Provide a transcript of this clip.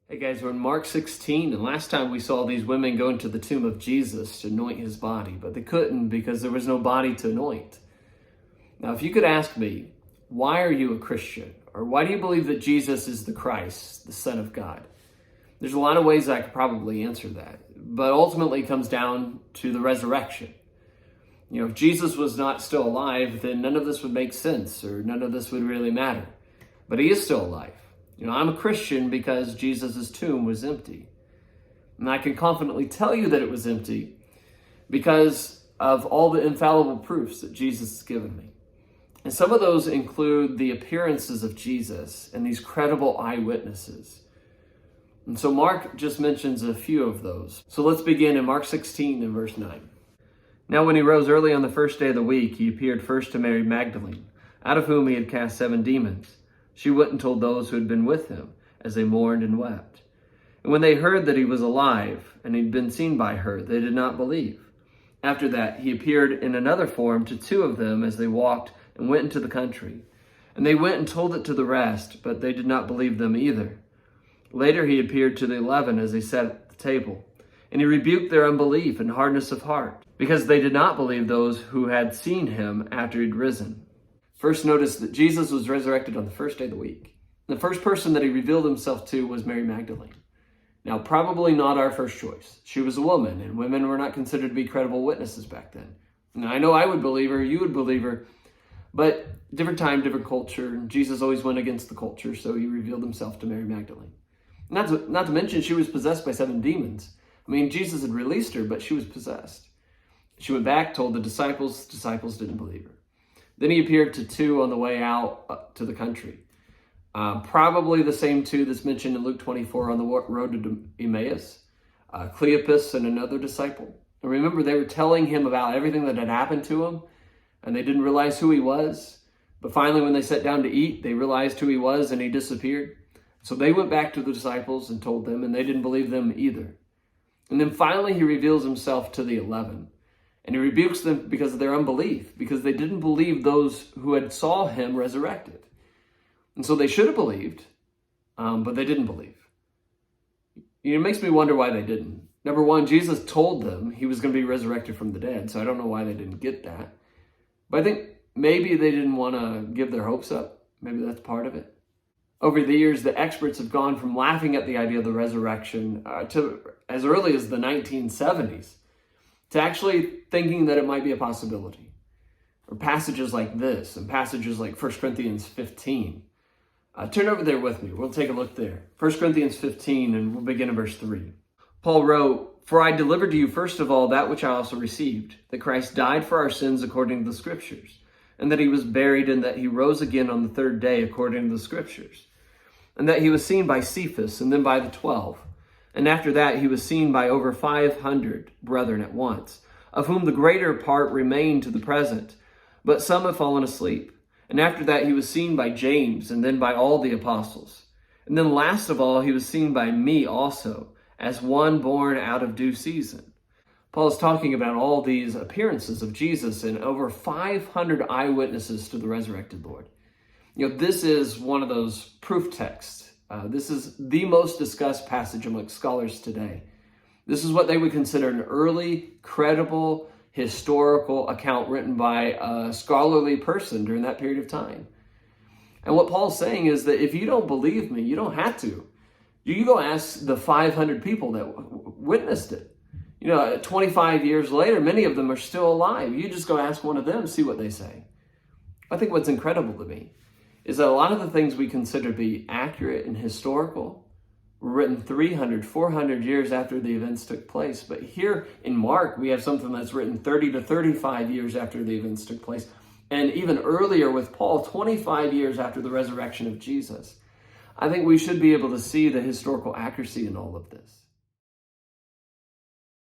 Hey guys, we're in Mark 16, and last time we saw these women go into the tomb of Jesus to anoint his body, but they couldn't because there was no body to anoint. Now, if you could ask me, why are you a Christian? Or why do you believe that Jesus is the Christ, the Son of God? There's a lot of ways I could probably answer that, but ultimately it comes down to the resurrection. If Jesus was not still alive, then none of this would make sense, or none of this would really matter. But he is still alive. I'm a Christian because Jesus' tomb was empty. And I can confidently tell you that it was empty because of all the infallible proofs that Jesus has given me. And some of those include the appearances of Jesus and these credible eyewitnesses. And so Mark just mentions a few of those. So let's begin in Mark 16 and verse 9. Now when he rose early on the first day of the week, he appeared first to Mary Magdalene, out of whom he had cast 7 demons. She went and told those who had been with him, as they mourned and wept. And when they heard that he was alive, and had been seen by her, they did not believe. After that, he appeared in another form to 2 of them as they walked and went into the country. And they went and told it to the rest, but they did not believe them either. Later he appeared to the 11 as they sat at the table. And he rebuked their unbelief and hardness of heart, because they did not believe those who had seen him after he had risen. First, notice that Jesus was resurrected on the first day of the week. The first person that he revealed himself to was Mary Magdalene. Now, probably not our first choice. She was a woman, and women were not considered to be credible witnesses back then. Now, I know I would believe her, you would believe her, but different time, different culture. Jesus always went against the culture, so he revealed himself to Mary Magdalene. Not to mention, she was possessed by 7 demons. Jesus had released her, but she was possessed. She went back, told the disciples didn't believe her. Then he appeared to 2 on the way out to the country. Probably the same 2 that's mentioned in Luke 24 on the road to Emmaus. Cephas and another disciple. And remember, they were telling him about everything that had happened to him, and they didn't realize who he was. But finally, when they sat down to eat, they realized who he was, and he disappeared. So they went back to the disciples and told them, and they didn't believe them either. And then finally, he reveals himself to the 11. And he rebukes them because of their unbelief, because they didn't believe those who had saw him resurrected. And so they should have believed, but they didn't believe. It makes me wonder why they didn't. Number one, Jesus told them he was going to be resurrected from the dead, so I don't know why they didn't get that. But I think maybe they didn't want to give their hopes up. Maybe that's part of it. Over the years, the experts have gone from laughing at the idea of the resurrection to as early as the 1970s. To actually thinking that it might be a possibility. Or passages like this, and passages like 1 Corinthians 15. Turn over there with me. We'll take a look there. 1 Corinthians 15, and we'll begin in verse 3. Paul wrote, "For I delivered to you first of all that which I also received, that Christ died for our sins according to the Scriptures, and that he was buried, and that he rose again on the 3rd day according to the Scriptures, and that he was seen by Cephas, and then by the 12. And after that, he was seen by over 500 brethren at once, of whom the greater part remain to the present, but some have fallen asleep. And after that, he was seen by James, and then by all the apostles. And then last of all, he was seen by me also, as one born out of due season." Paul is talking about all these appearances of Jesus and over 500 eyewitnesses to the resurrected Lord. This is one of those proof texts. This is the most discussed passage amongst scholars today. This is what they would consider an early, credible, historical account written by a scholarly person during that period of time. And what Paul's saying is that if you don't believe me, you don't have to. You go ask the 500 people that witnessed it. 25 years later, many of them are still alive. You just go ask one of them, see what they say. I think what's incredible to me is that a lot of the things we consider to be accurate and historical were written 300, 400 years after the events took place. But here in Mark, we have something that's written 30 to 35 years after the events took place. And even earlier with Paul, 25 years after the resurrection of Jesus. I think we should be able to see the historical accuracy in all of this.